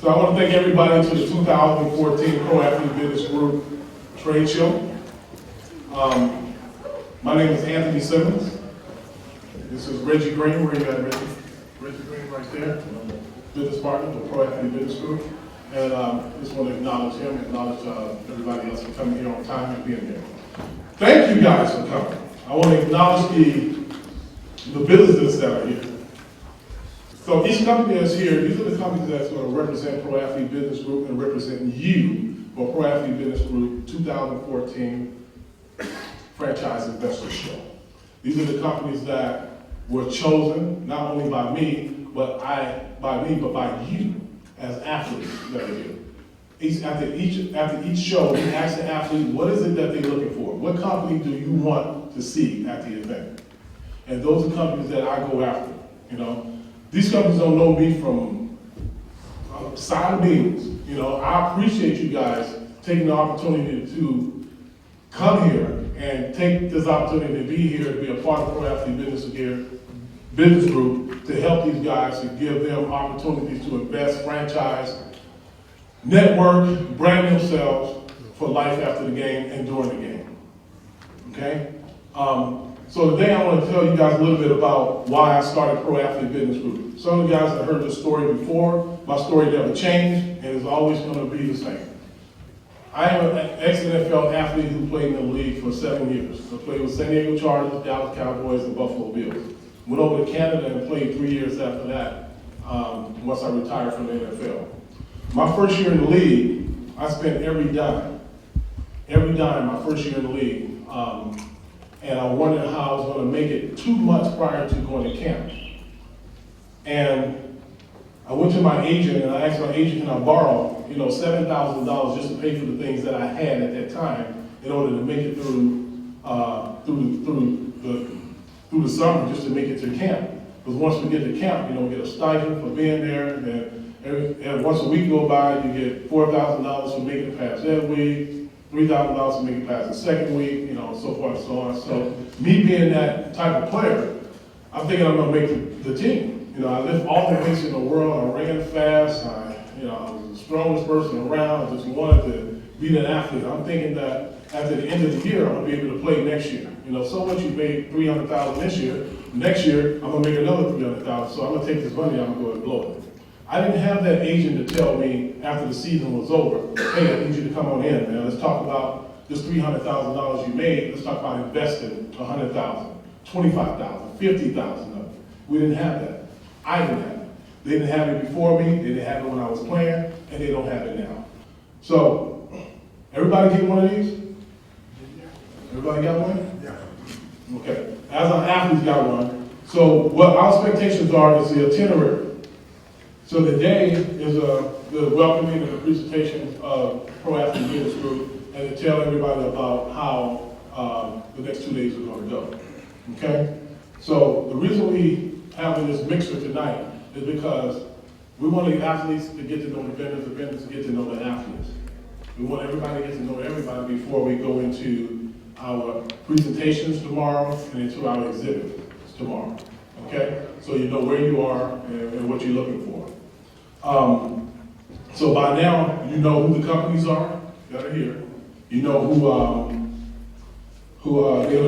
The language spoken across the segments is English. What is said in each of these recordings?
So I want to thank everybody to the 2014 Pro Athlete Business Group Trade Show. My name is Anthony Simmons. This is Reggie Green. Where you at, Reggie? Reggie Green right there, business partner of the Pro Athlete Business Group. And just want to acknowledge him, acknowledge everybody else for coming here on time and being here. Thank you guys for coming. I want to acknowledge the businesses that are here. So each company that's here, these are the companies that's going to represent Pro Athlete Business Group and represent you for Pro Athlete Business Group 2014 Franchise Investor Show. These are the companies that were chosen not only by me, but by you as athletes that are here. After each show, we ask the athlete, what is it that they're looking for? What company do you want to see at the event? And those are companies that I go after, you know. These companies don't know me from side beams. You know, I appreciate you guys taking the opportunity to come here and take this opportunity to be here, to be a part of Pro Athlete Business Group, to help these guys, to give them opportunities to invest, franchise, network, brand themselves for life after the game and during the game. Okay? So today I want to tell you guys a little bit about why I started Pro Athlete Business Group. Some of you guys have heard this story before. My story never changed and is always going to be the same. I am an ex-NFL athlete who played in the league for 7 years. I played with San Diego Chargers, Dallas Cowboys, and Buffalo Bills. Went over to Canada and played 3 years after that, once I retired from the NFL. My first year in the league, I spent every dime my first year in the league. And I wondered how I was going to make it 2 months prior to going to camp. And I went to my agent and I asked my agent, can I borrow, $7,000 just to pay for the things that I had at that time in order to make it through the summer, just to make it to camp. Because once we get to camp, we get a stipend for being there, and once a week go by, you get $4,000 for making it past that week, $3,000 for making it past the second week, so forth and so on. So me being that type of player, I'm thinking I'm gonna make the team. I lift all the weights in the world, I ran fast, I was the strongest person around, I just wanted to be an athlete. I'm thinking that after the end of the year, I'm gonna be able to play next year. So much you made $300,000 this year, next year, I'm gonna make another $300,000, so I'm gonna take this money, I'm gonna go and blow it. I didn't have that agent to tell me after the season was over, hey, I need you to come on in, man. Let's talk about this $300,000 you made. Let's talk about investing $100,000, $25,000, $50,000 of it. We didn't have that. I didn't have it. They didn't have it before me. They didn't have it when I was playing, and they don't have it now. So, everybody get one of these? Everybody got one? Yeah. Okay. As our athletes got one. So, what our expectations are is the itinerary. So today is the welcoming and the presentation of Pro Athlete Business Group, and to tell everybody about how the next 2 days are going to go. Okay? So the reason we having this mixer tonight is because we want the athletes to get to know the vendors to get to know the athletes. We want everybody to get to know everybody before we go into our presentations tomorrow and into our exhibits tomorrow. Okay? So you know where you are and what you're looking for. So by now, you know who the companies are that are here. You know they'll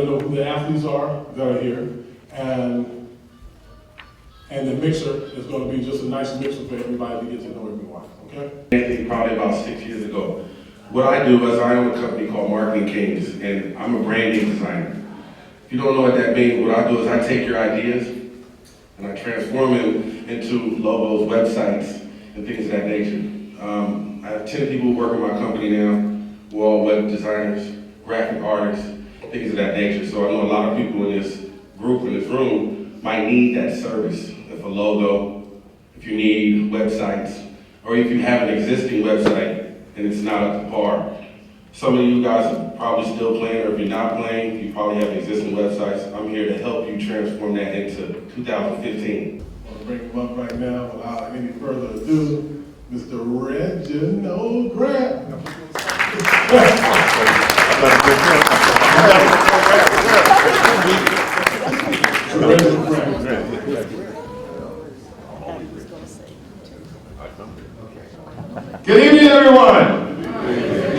know who the athletes are that are here. And the mixer is going to be just a nice mixer for everybody to get to know everyone, okay? Anthony, probably about 6 years ago. What I do is I own a company called Marketing Kings, and I'm a branding designer. If you don't know what that means, what I do is I take your ideas and I transform them into logos, websites, and things of that nature. I have 10 people who work in my company now, who are all web designers, graphic artists, things of that nature. So I know a lot of people in this group, in this room, might need that service. If a logo, if you need websites, or if you have an existing website and it's not up to par. Some of you guys are probably still playing, or if you're not playing, you probably have existing websites. I'm here to help you transform that into 2015. I'm going to bring him up right now without any further ado. Mr. Reginald Grant. Reginald Grant. Good evening, everyone.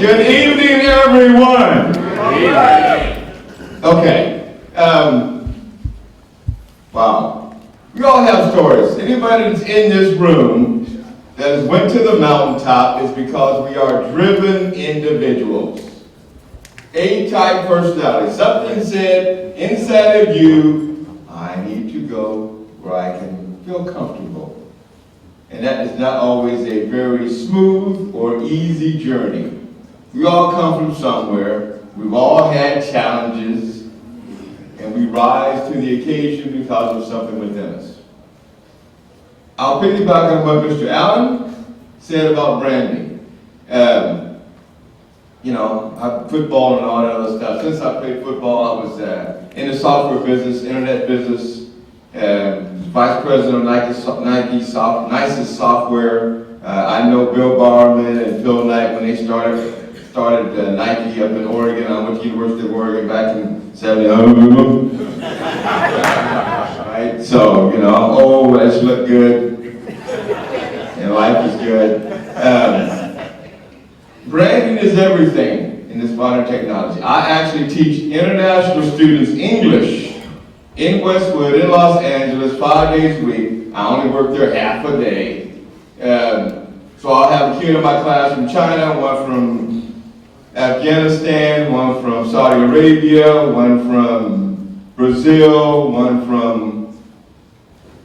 Good evening, everyone. Okay. Wow. We all have stories. Anybody that's in this room that has went to the mountaintop is because we are driven individuals. A-type personality. Something said inside of you, I need to go where I can feel comfortable. And that is not always a very smooth or easy journey. We all come from somewhere. We've all had challenges. And we rise to the occasion because of something within us. I'll piggyback on what Mr. Allen said about branding. Football and all that other stuff. Since I played football, I was in the software business, internet business, vice president of Nike Software. I know Bill Barman and Phil Knight when they started Nike up in Oregon. I went to University of Oregon back in 70. Right? So, I'm old, I just look good, and life is good. Branding is everything in this modern technology. I actually teach international students English in Westwood, in Los Angeles, 5 days a week. I only work there half a day. So I'll have a kid in my class from China, one from Afghanistan, one from Saudi Arabia, one from Brazil, one from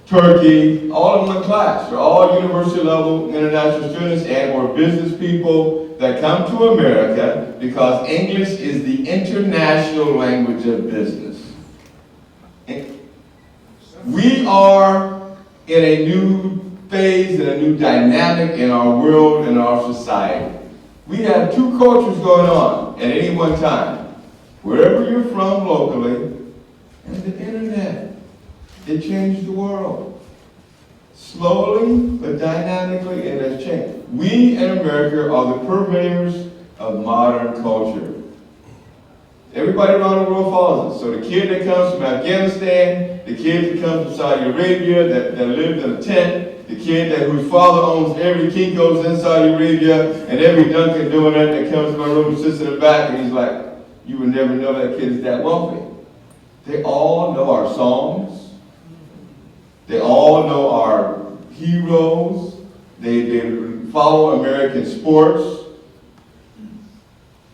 Turkey, all in one class. They're all university level international students and or business people that come to America because English is the international language of business. We are in a new phase and a new dynamic in our world and our society. We have two cultures going on at any one time. Wherever you're from locally, and the internet. It changed the world. Slowly, but dynamically, it has changed. We in America are the purveyors of modern culture. Everybody around the world follows us. So the kid that comes from Afghanistan, the kid that comes from Saudi Arabia that lived in a tent, the kid whose father owns every Kinko's in Saudi Arabia and every Dunkin' Donut that comes to my room and sits in the back and he's like, you would never know that kid is that wealthy. They all know our songs. They all know our heroes. They follow American sports.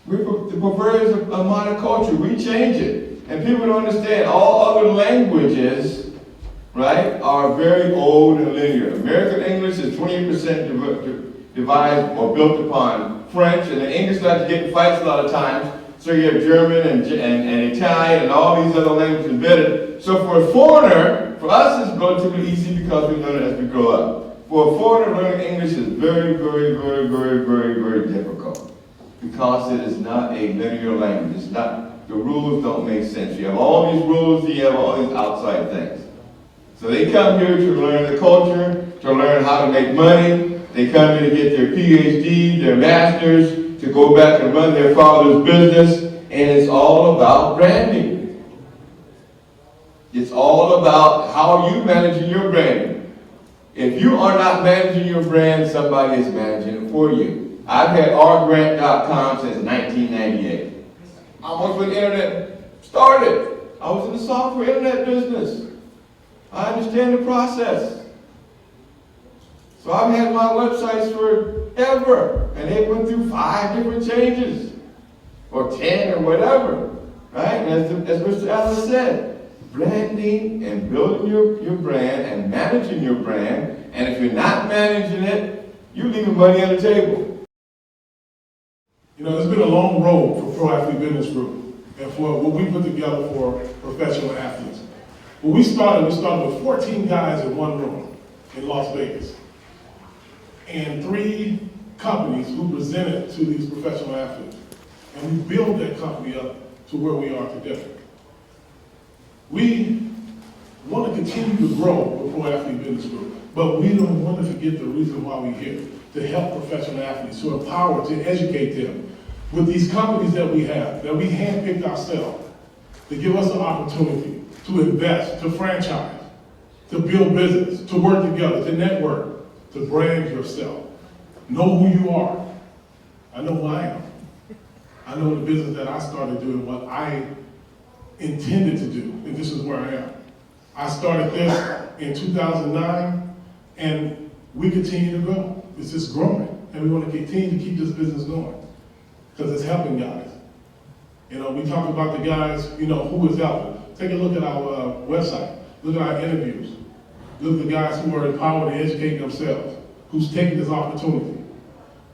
We're the purveyors of modern culture. We change it. And people don't understand all other languages, right, are very old and linear. American English is 20% devised or built upon French, and the English like to get in fights a lot of times. So you have German and Italian and all these other languages embedded. So for a foreigner, for us it's relatively easy because we learn it as we grow up. For a foreigner, learning English is very, very, very, very, very, very difficult. Because it is not a linear language. It's not, the rules don't make sense. You have all these rules, you have all these outside things. So they come here to learn the culture, to learn how to make money. They come here to get their PhD, their master's, to go back and run their father's business, and it's all about branding. It's all about how are you managing your branding. If you are not managing your brand, somebody is managing it for you. I've had rgrant.com since 1998. Almost when the internet started. I was in the software internet business. I understand the process. So I've had my websites forever, and they went through 5 different changes, or 10 or whatever, right? And as Mr. Allen said, branding and building your brand and managing your brand, and if you're not managing it, you're leaving money on the table. It's been a long road for Pro Athlete Business Group and for what we put together for professional athletes. When we started with 14 guys in one room in Las Vegas and 3 companies who presented to these professional athletes. And we built that company up to where we are today. We want to continue to grow with Pro Athlete Business Group, but we don't want to forget the reason why we're here, to help professional athletes, to empower, to educate them with these companies that we have, that we handpicked ourselves, to give us an opportunity to invest, to franchise, to build business, to work together, to network, to brand yourself. Know who you are. I know who I am. I know the business that I started doing, what I intended to do, and this is where I am. I started this in 2009, and we continue to grow. It's just growing, and we want to continue to keep this business going because it's helping guys. You know, we talk about the guys, you know, who is helping. Take a look at our website. Look at our interviews. Look at the guys who are empowered and educating themselves, who's taking this opportunity.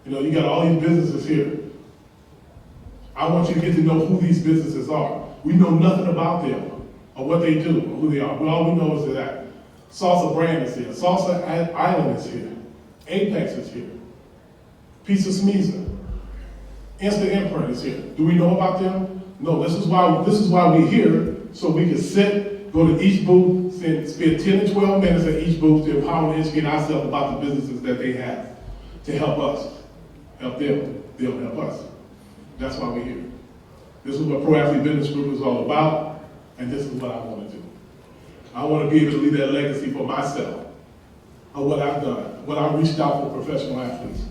You know, you got all these businesses here. I want you to get to know who these businesses are. We know nothing about them or what they do or who they are. All we know is that Salsa Brand is here. Salsa Island is here. Apex is here. Pizza Smeeza. Insta Imprint is here. Do we know about them? No, this is why we're here, so we can sit, go to each booth, spend 10 to 12 minutes at each booth to empower and educate ourselves about the businesses that they have to help us, help them, they'll help us. That's why we're here. This is what Pro Athlete Business Group is all about, and this is what I want to do. I want to be able to leave that legacy for myself of what I've done, what I reached out for professional athletes.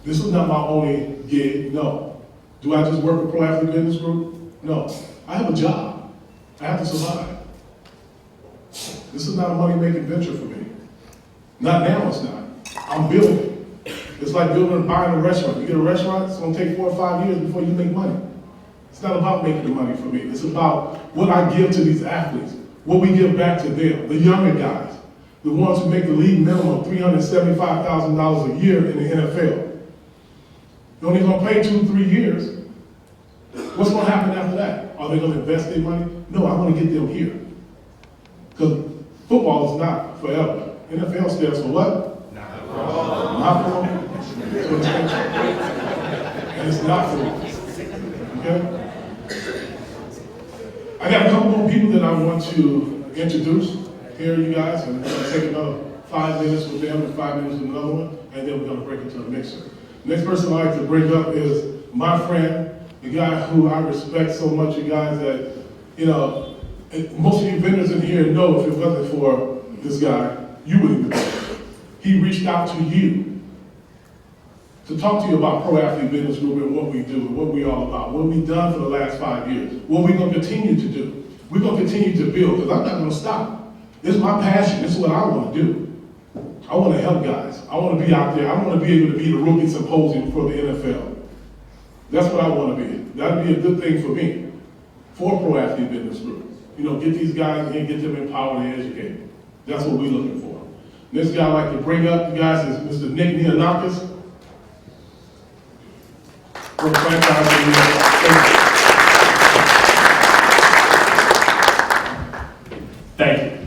This is not my only gig, no. Do I just work with Pro Athlete Business Group? No. I have a job. I have to survive. This is not a money-making venture for me. Not now, it's not. I'm building. It's like building and buying a restaurant. You get a restaurant, it's gonna take 4 or 5 years before you make money. It's not about making the money for me. It's about what I give to these athletes, what we give back to them, the younger guys, the ones who make the league minimum of $375,000 a year in the NFL. They're only gonna play 2 or 3 years. What's gonna happen after that? Are they gonna invest their money? No, I wanna get them here. Because football is not forever. NFL stands for what? Not for them. And it's not for them. Okay? I got a couple more people that I want to introduce here, you guys, and we're going to take another 5 minutes with them and 5 minutes with another one, and then we're going to break into a mixer. Next person I'd like to bring up is my friend, the guy who I respect so much, you guys, that, you know, most of you vendors in here know if it wasn't for this guy, you wouldn't be there. He reached out to you to talk to you about Pro Athlete Business Group and what we do and what we're all about, what we've done for the last 5 years, what we're going to continue to do. We're going to continue to build, because I'm not going to stop. This is my passion. This is what I want to do. I want to help guys. I want to be out there. I want to be able to be the rookie symposium for the NFL. That's what I want to be. That'd be a good thing for me, for Pro Athlete Business Group. You know, get these guys in, get them empowered and educated. That's what we're looking for. This guy I'd like to bring up, you guys, is Mr. Nick Neonakis. From Thank you.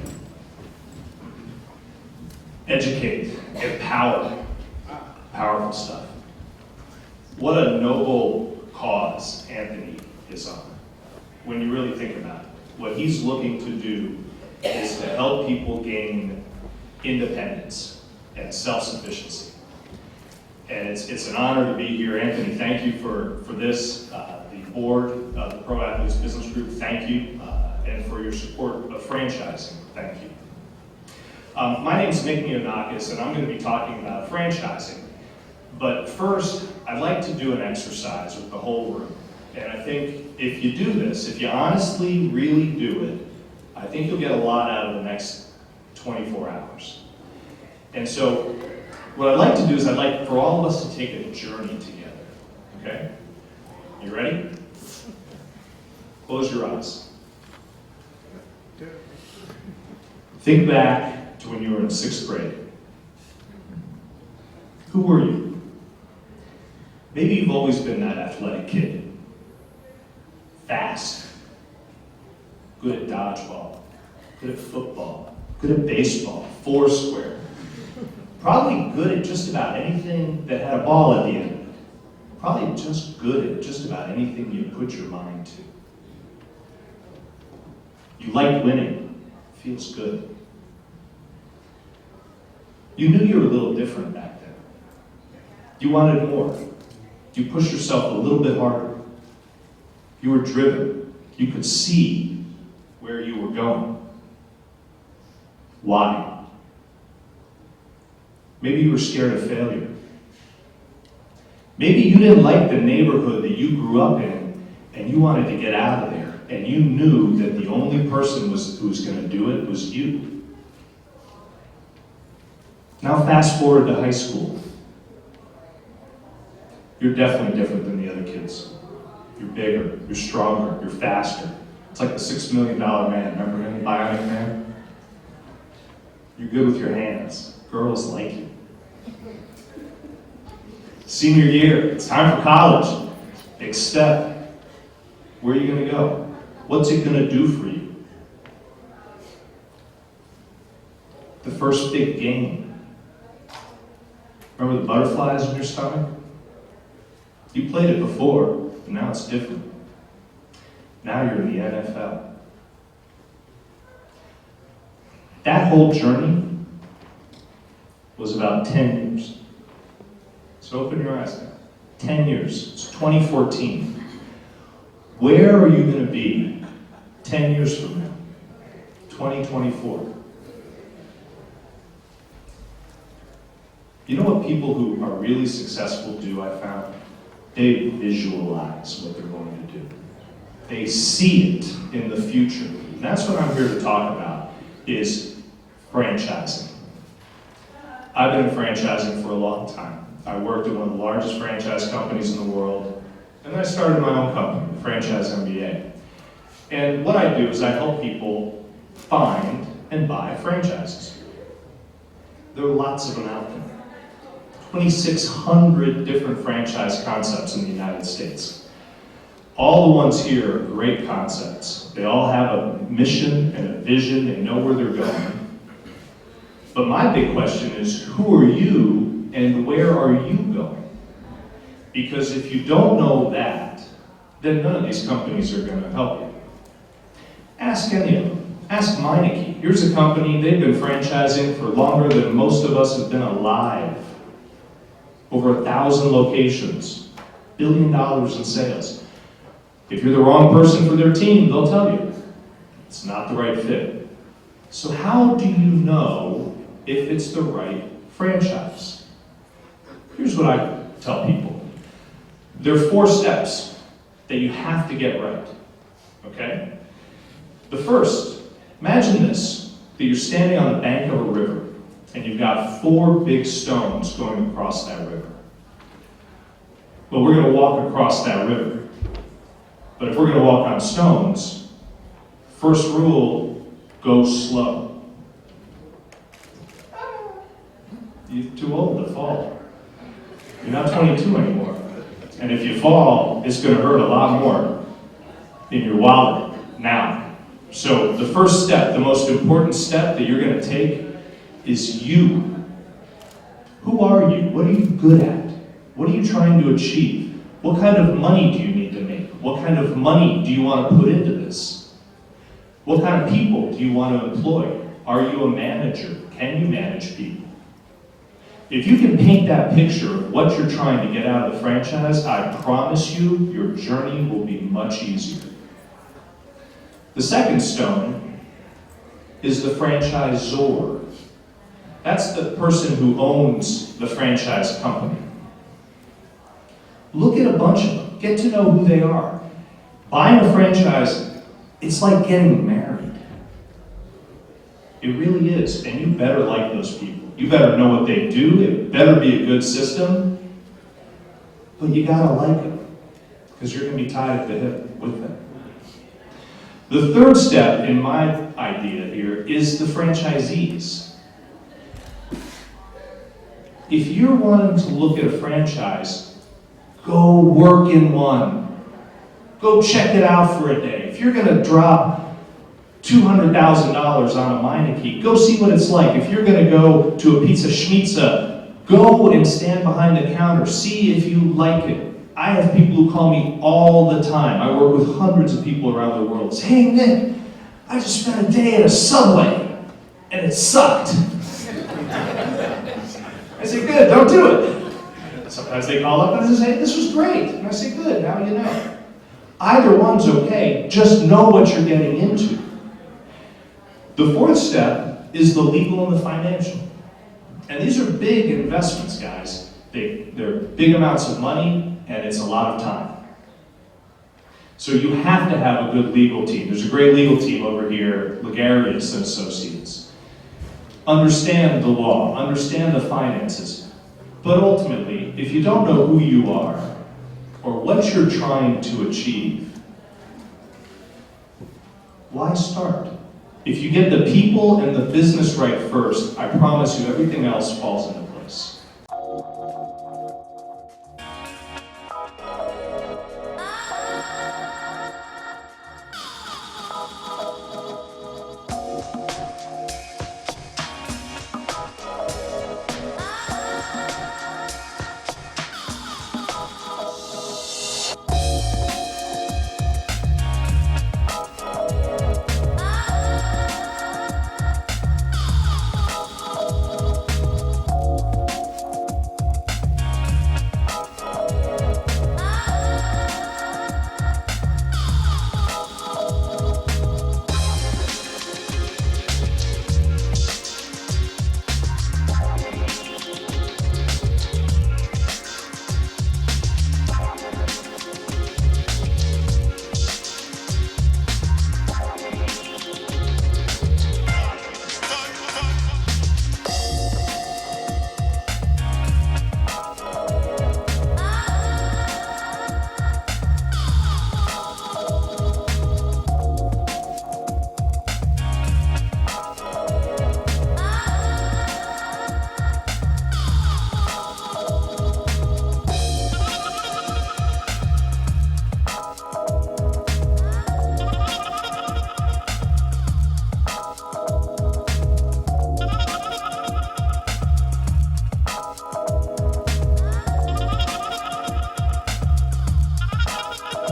Educate, empower, powerful stuff. What a noble cause Anthony is on. When you really think about it, what he's looking to do is to help people gain independence and self-sufficiency. And it's an honor to be here. Anthony, thank you for this. The board of the Pro Athletes Business Group, thank you. And for your support of franchising, thank you. My name is Nick Neonakis, and I'm going to be talking about franchising. But first, I'd like to do an exercise with the whole room. And I think if you do this, if you honestly, really do it, I think you'll get a lot out of the next 24 hours. And so, what I'd like to do is I'd like for all of us to take a journey together, okay? You ready? Close your eyes. Think back to when you were in 6th grade. Who were you? Maybe you've always been that athletic kid. Fast. Good at dodgeball. Good at football. Good at baseball. Foursquare. Probably good at just about anything that had a ball at the end of it. Probably just good at just about anything you put your mind to. You like winning. Feels good. You knew you were a little different back then. You wanted more. You pushed yourself a little bit harder. You were driven. You could see where you were going. Why? Maybe you were scared of failure. Maybe you didn't like the neighborhood that you grew up in, and you wanted to get out of there, and you knew that the only person who was going to do it was you. Now fast forward to high school. You're definitely different than the other kids. You're bigger, you're stronger, you're faster. It's like the $6 Million Man, remember him, Bionic Man? You're good with your hands. Girls like you. Senior year, it's time for college. Big step. Where are you going to go? What's it going to do for you? The first big game. Remember the butterflies in your stomach? You played it before, but now it's different. Now you're in the NFL. That whole journey was about 10 years. So open your eyes now. 10 years. It's 2014. Where are you going to be 10 years from now? 2024. You know what people who are really successful do, I found? They visualize what they're going to do. They see it in the future. And that's what I'm here to talk about, is franchising. I've been in franchising for a long time. I worked at one of the largest franchise companies in the world, and then I started my own company, the Franchise MBA. And what I do is I help people find and buy franchises. There are lots of them out there. 2,600 different franchise concepts in the United States. All the ones here are great concepts. They all have a mission and a vision. They know where they're going. But my big question is, who are you and where are you going? Because if you don't know that, then none of these companies are going to help you. Ask any of them. Ask Meineke. Here's a company, they've been franchising for longer than most of us have been alive. Over 1,000 locations, $1 billion in sales. If you're the wrong person for their team, they'll tell you it's not the right fit. So how do you know if it's the right franchise? Here's what I tell people. There are 4 steps that you have to get right, okay? The first, imagine this, that you're standing on the bank of a river and you've got 4 big stones going across that river. Well, we're going to walk across that river. But if we're going to walk on stones, first rule, go slow. You're too old to fall. You're not 22 anymore. And if you fall, it's going to hurt a lot more in your wallet now. So the first step, the most important step that you're going to take is you. Who are you? What are you good at? What are you trying to achieve? What kind of money do you need to make? What kind of money do you want to put into this? What kind of people do you want to employ? Are you a manager? Can you manage people? If you can paint that picture of what you're trying to get out of the franchise, I promise you, your journey will be much easier. The second stone is the franchisor. That's the person who owns the franchise company. Look at a bunch of them. Get to know who they are. Buying a franchise, it's like getting married. It really is. And you better like those people. You better know what they do. It better be a good system. But you gotta like them, because you're gonna be tied at the hip with them. The third step in my idea here is the franchisees. If you're wanting to look at a franchise, go work in one. Go check it out for a day. If you're gonna drop $200,000 on a Meineke, go see what it's like. If you're gonna go to a Pizza Schmizza, go and stand behind the counter. See if you like it. I have people who call me all the time. I work with hundreds of people around the world. Say, hey Nick, I just spent a day at a Subway and it sucked. I say, good, don't do it. Sometimes they call up and they say, this was great. And I say, good, now you know. Either one's okay, just know what you're getting into. The fourth step is the legal and the financial. And these are big investments, guys. They're big amounts of money, and it's a lot of time. So you have to have a good legal team. There's a great legal team over here, Ligarius and Associates. Understand the law, understand the finances. But ultimately, if you don't know who you are, or what you're trying to achieve, why start? If you get the people and the business right first, I promise you everything else falls into